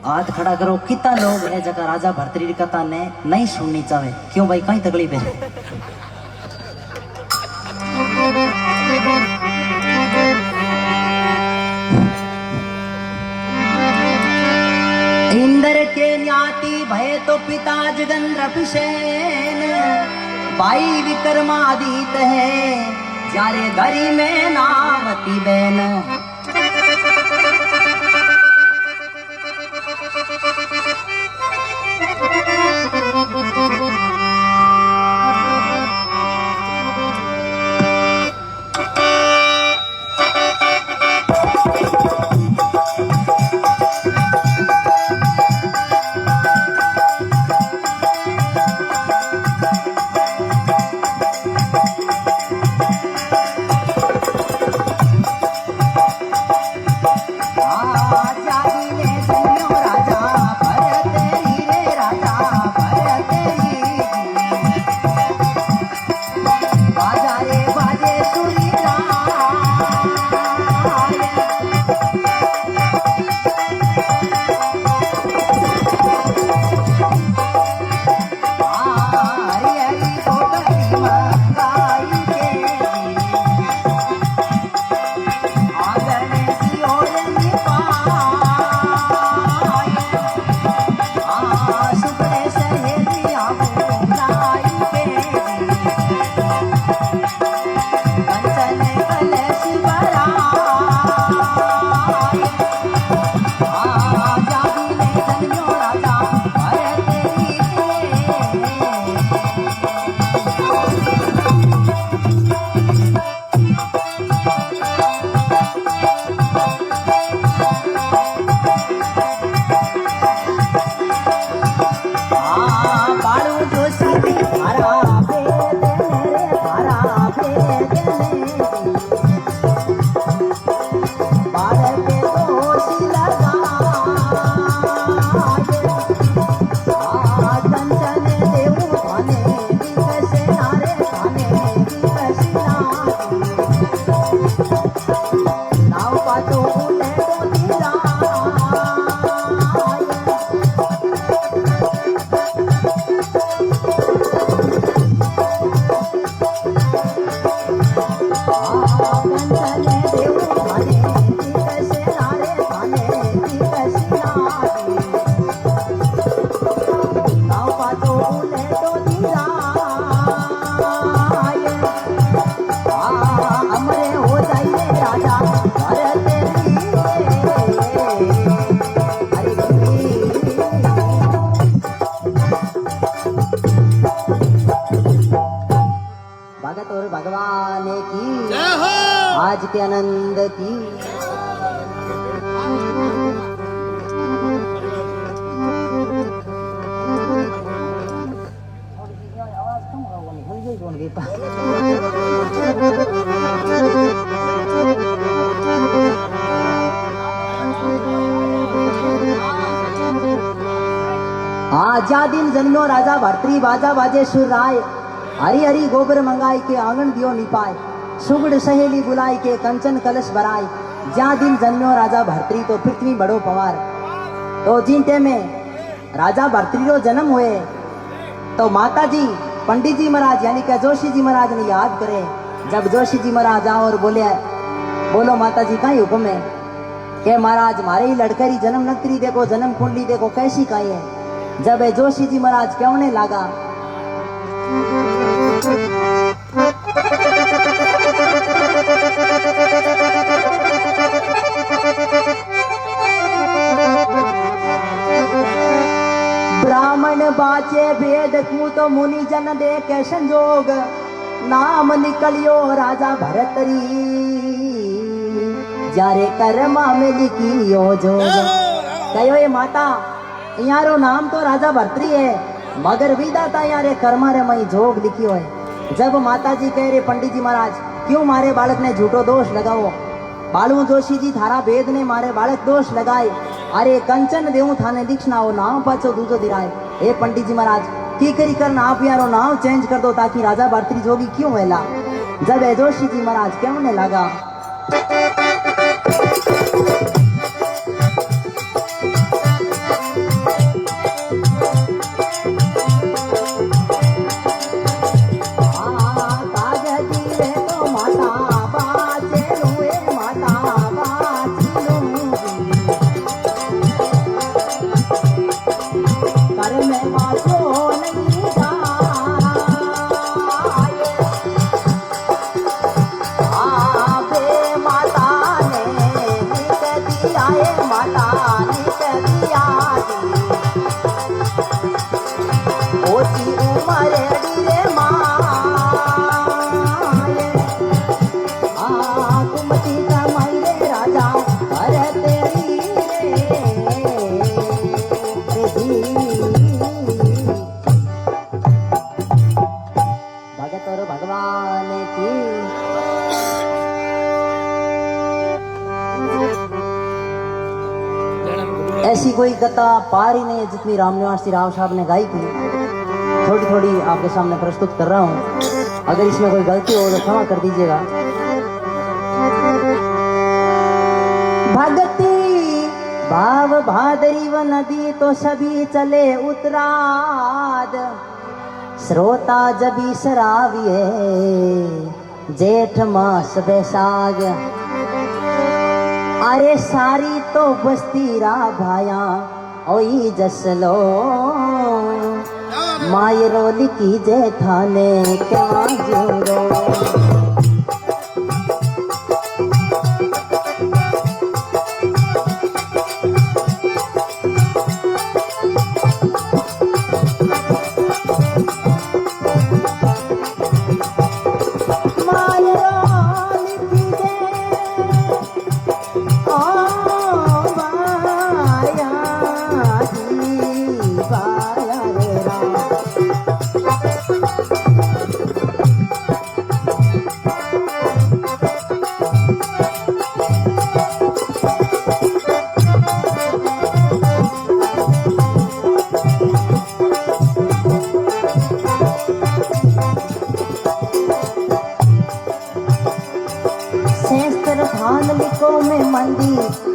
हाथ खड़ा करो। कितना लोग है जगह राजा भर्तृहरि कथा ने नहीं सुननी चाहे, क्यों भाई कहीं तकलीफ है? इंद्र के न्याती भय तो पिता जगंद्र पिसेन, भाई विक्रमादित्य है जारे घरी में नावती बहन। भगत और भगवान की आज के आनंद की। आजा दिन जन्मो राजा भर्तृहरि बाजा बाजे सुर राय, हरी हरी गोबर मंगाई के आंगन दियो निपाय, सुगड़ सहेली बुलाई के कंचन कलश भराय। ज्या दिन जन्मो राजा भर्तृहरि तो पृथ्वी बड़ो पवार। तो जिन में राजा भर्तृहरि रो जन्म हुए तो माता जी पंडित जी महाराज यानी कि जोशी जी महाराज ने याद करे। जब जोशी जी महाराज आओ और बोले बोलो माता जी का हुक्म है के महाराज मारे ही लड़करी जन्म नक्री देखो, जन्म कुंडली देखो कैसी काई है। जब जोशी जी महाराज कहने लगा ब्राह्मण बाचे वेद कू तो मुनि जन देखे संजोग, नाम निकलियो राजा भर्तृहरि जारे कर्मा में लिखियो जोग। कहो ये माता यारो नाम तो राजा भर्तृहरि है मगर विधाता यारे कर्मा रे मई जोग लिखियो है। जब माता जी कह रहे पंडित जी महाराज क्यों मारे बालक ने झूठो दोष लगाओ, बालू जोशी जी थारा वेद ने मारे बालक दोष लगाए। अरे कंचन देऊ थाने दीक्षणा हो नाम पाछो दूजो दिराए। हे पंडित जी महाराज की करी करना आप यारो नाम चेंज कर दो ताकि राजा भर्तृहरि जोगी क्यों वेला। जब जोशी जी महाराज कहने लगा माता नित दिया ओची उमरे रे माये कुमती कमाई रे राजा अरे तेरी भगत और भगवान की ऐसी कोई गता पार ही नहीं है जितनी रामनिवास जी राव साहब ने गाई थी। थोड़ी थोड़ी आपके सामने प्रस्तुत कर रहा हूँ, अगर इसमें कोई गलती हो तो क्षमा कर दीजिएगा। भगती भाव भादरी व नदी तो सभी चले उत्तराद श्रोता जबी शराबिए जेठ मास बैसाग अरे सारी तो बस्ती रा भाया ओई जसलो मायरो लिखी जे थाने क्या जोरो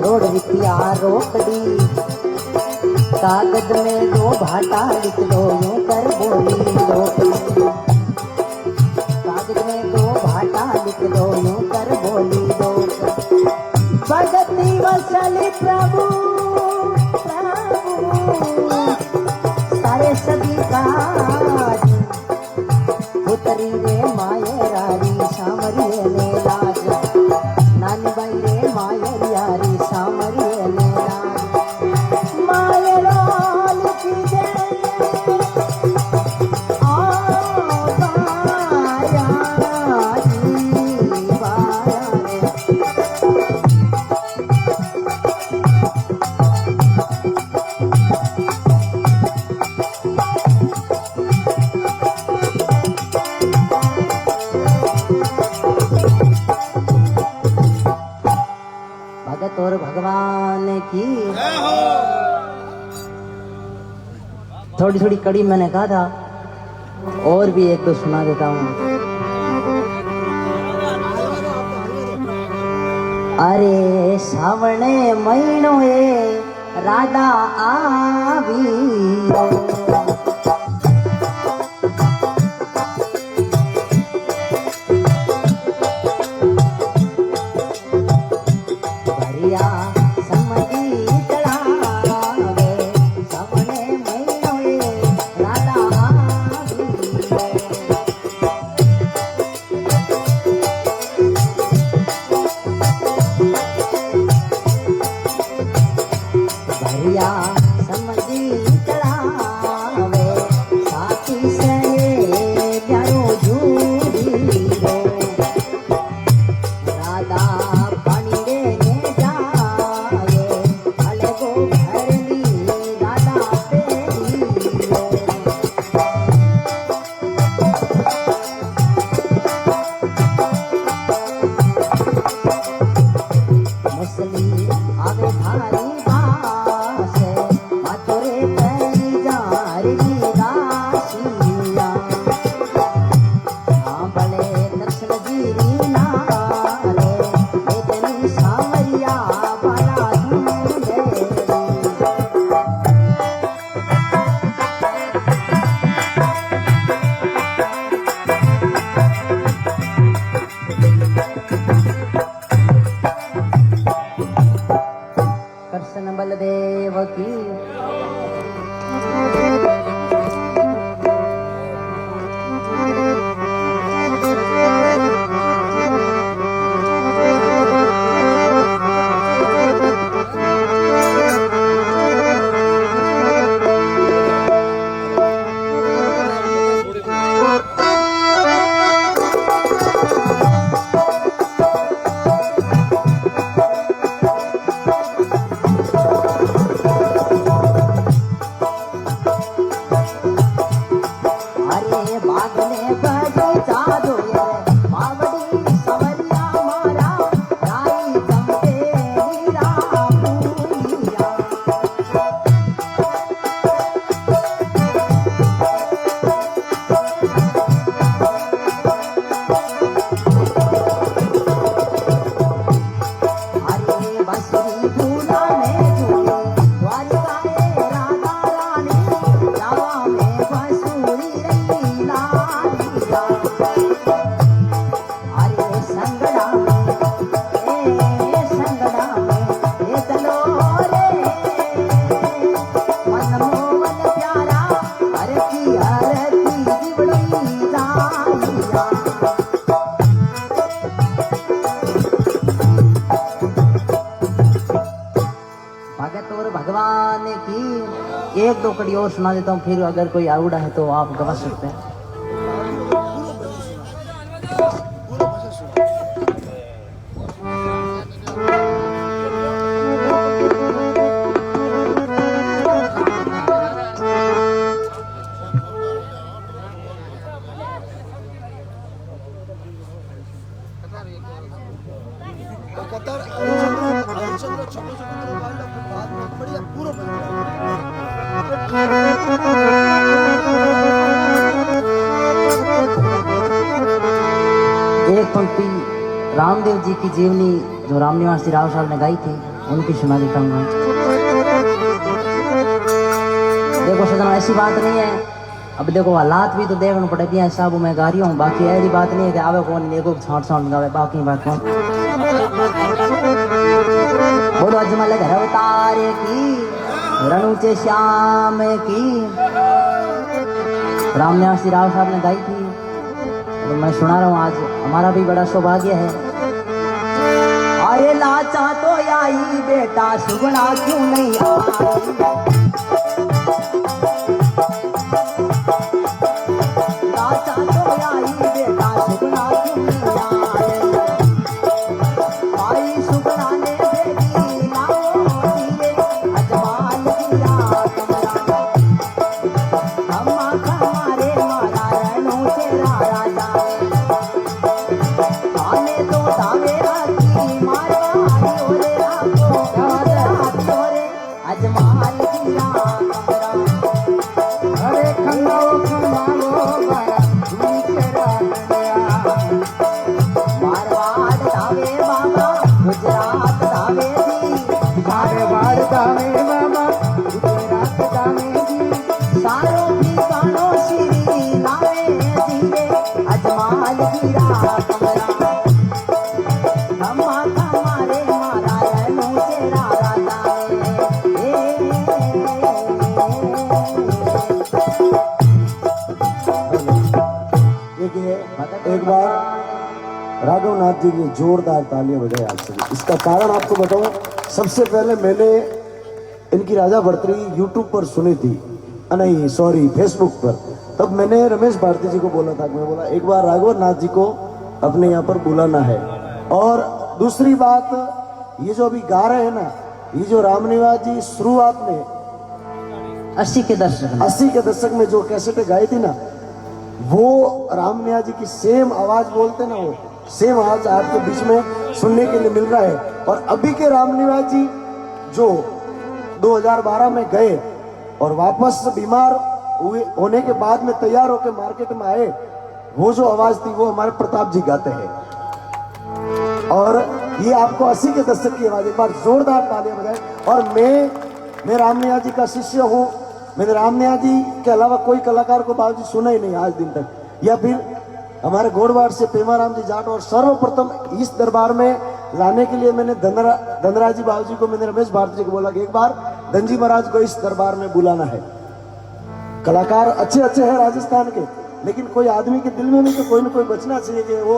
रोड विपिया रोकड़ी कागज में दो भाटा लिख दो यूं कर बोली रोकड़ी कागज में दो भाटा लिख दो यूं कर बोली रोकड़ी भगती वसली प्रभु प्रभु सारे सभी काज उतरी रे माये रारी सामरिये ने लाज नानी बाई रे माये यारी सामरिये ने लाज माये रोल की जय आ बाया जी बाया रे भगत और भगवान की थोड़ी थोड़ी कड़ी मैंने कहा था, और भी एक दो सुना देता हूँ। अरे सावणे महीनो ए राधा आवी बाजे तोर भगवान की। एक दो कड़ी और सुना देता हूँ, फिर अगर कोई आउड़ा है तो आप गवा सकते हैं। एक पंक्ति रामदेव जी की जीवनी जो रामनिवास जी राव साहब ने गाई थी, उनकी सुना देता हूँ मैं। देखो सजना, ऐसी बात नहीं है, अब देखो हालात भी तो देखना पड़ेगी, ऐसा वो मैं गा रही हूँ, बाकी ऐसी बात नहीं है कि आवे कौन एक छाट छाट गावे, बाकी बात कौन। बोलो अजमल घर अवतार की, रणुचे श्याम की, रामनिवास जी राव साहब ने गाई थी, तो मैं सुना रहा हूँ। आज हमारा भी बड़ा सौभाग्य है। अरे लाचा तो आई बेटा, सुगना क्यों नहीं आई, लाचा तो आई बेटा, सुगना क्यों नहीं आई, आई सुगना ने बेटी लाओ धीरे, अजमान किया कमरा, अम्मा हमारे मारा रणों से राजा, आने तो दावे राती मारवाड़ी ओरे आपको राती ओरे, अजमान किया कमरा। अरे खंगाओ खंगाओ मारा नीचे राजा, मारवाड़ दावे बाबा, गुजरात दावे जी, मारवाड़ दावे बाबा, गुजरात दावे जी, सारो भी गानो श्री लावे धीरे, अजमान गिरा कमरा, अम्मा हमारे मारा रणों से राजा। देखिए, एक बार राघवनाथ जी की जोरदार तालियां बजाए आप सभी। इसका कारण आपको बताऊं, सबसे पहले मैंने इनकी राजा भर्तरी यूट्यूब पर सुनी थी, नहीं सॉरी फेसबुक पर। तब मैंने रमेश भारती जी को बोला था, मैं बोला एक बार राघवनाथ जी को अपने यहाँ पर बुलाना है। और दूसरी बात, ये जो अभी गा रहे हैं ना, ये जो रामनिवास जी शुरुआत में 80 के दशक में जो कैसेटें गाई थी ना, वो रामनिवास जी की सेम आवाज बोलते ना, वो सेम आवाज आपके बीच में सुनने के लिए मिल रहा है। और अभी के रामनिवास जी जो 2012 में गए और वापस बीमार हुए होने के बाद में तैयार होकर मार्केट में आए, वो जो आवाज थी वो हमारे प्रताप जी गाते हैं। और ये आपको 80 के दशक की आवाज, एक बार जोरदार तालियां बजाएं। और मैं रामनिवास जी का शिष्य हूँ। मैंने रामनिवास जी के अलावा कोई कलाकार को बाबूजी सुना ही नहीं आज दिन तक, या फिर हमारे गोड़वाड़ से पेमाराम जी जाट। और सर्वप्रथम इस दरबार में लाने के लिए मैंने धनराज जी बाबूजी को, मैंने रमेश भारती जी को बोला कि एक बार धनजी महाराज को इस दरबार में बुलाना है। कलाकार अच्छे अच्छे हैं राजस्थान के, लेकिन कोई आदमी के दिल में भी तो कोई ना कोई बचना चाहिए कि वो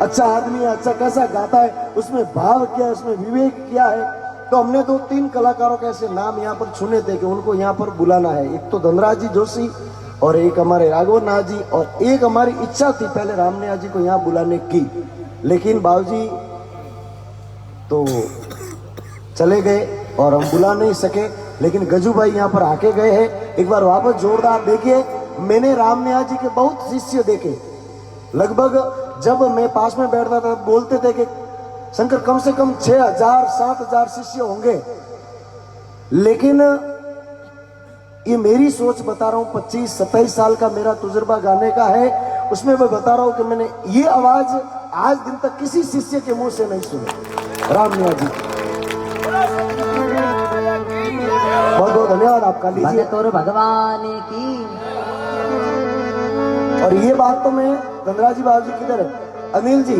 अच्छा आदमी है, अच्छा कैसा गाता है, उसमें भाव क्या है, उसमें विवेक क्या है। तो हमने 2-3 कलाकारों के ऐसे नाम यहाँ पर चुने थे कि उनको यहाँ पर बुलाना है। एक तो धनराज जी जोशी, और एक हमारे राघवनाथ जी, और एक हमारी इच्छा थी पहले रामनिवास जी को यहाँ बुलाने की, लेकिन बाबूजी तो चले गए और हम बुला नहीं सके। लेकिन गजू भाई यहाँ पर आके गए हैं। एक बार वापस जोरदार देखिए। मैंने रामनिवास जी के बहुत शिष्य देखे, लगभग जब मैं पास में बैठता था बोलते थे कि शंकर कम से कम 6,000-7,000 शिष्य होंगे। लेकिन ये मेरी सोच बता रहा हूँ, 25-27 साल का मेरा तजुर्बा गाने का है, उसमें मैं बता रहा हूँ कि मैंने ये आवाज आज दिन तक किसी शिष्य के मुंह से नहीं सुनी। रामनिवास जी बहुत बहुत धन्यवाद आपका, लीजिए। तोर भगवान की। और ये बात तो मैं धनराज जी बाबू जी किधर है, अनिल जी,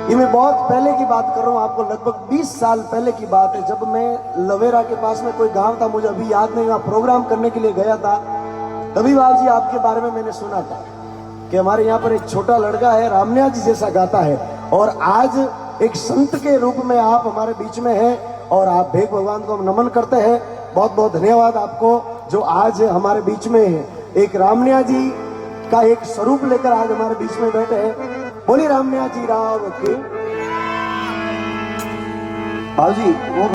ये मैं बहुत पहले की बात कर रहा हूँ आपको, लगभग 20 साल पहले की बात है। जब मैं लवेरा के पास में कोई गांव था, मुझे अभी याद नहीं, वहाँ प्रोग्राम करने के लिए गया था, तभी बाबू जी आपके बारे में मैंने सुना था कि हमारे यहाँ पर एक छोटा लड़का है, रामनिवास जी जैसा गाता है। और आज एक संत के रूप में आप हमारे बीच में हैं, और आप भेग भगवान को हम नमन करते हैं। बहुत बहुत धन्यवाद आपको जो आज हमारे बीच में एक रामनिया जी का एक स्वरूप लेकर आज हमारे बीच में बैठे हैं। बोली रामनिया जी राव की। बाबूजी वो